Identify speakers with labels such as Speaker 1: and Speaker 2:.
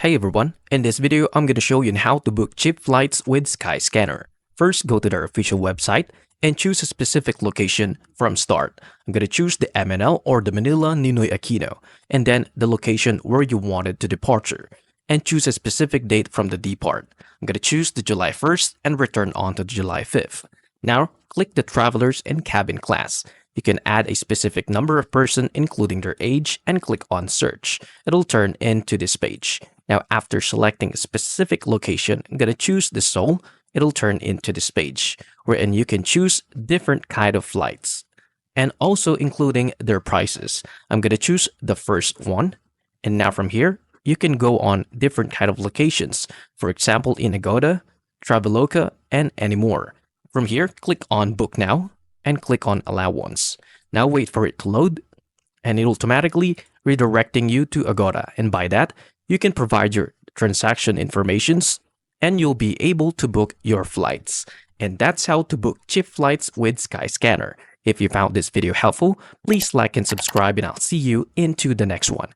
Speaker 1: Hey everyone, in this video I'm going to show you on how to book cheap flights with Skyscanner. First, go to their official website and choose a specific location from start. I'm going to choose the MNL or the Manila Ninoy Aquino, and then the location where you wanted to departure, and choose a specific date from the depart. I'm going to choose the July 1st and return on to July 5th. Now, click the Travelers and Cabin class. You can add a specific number of person including their age and click on search. It'll turn into this page. Now after selecting a specific location, I'm going to choose the Seoul. It'll turn into this page wherein you can choose different kind of flights and also including their prices. I'm going to choose the first one, and now from here you can go on different kind of locations. For example, in Agoda, Traveloka, and any more. From here, click on Book Now and click on Allow Once. Now wait for it to load, and it automatically redirecting you to Agoda, and by that you can provide your transaction informations and you'll be able to book your flights. And that's how to book cheap flights with Skyscanner. If you found this video helpful, please like and subscribe, and I'll see you into the next one.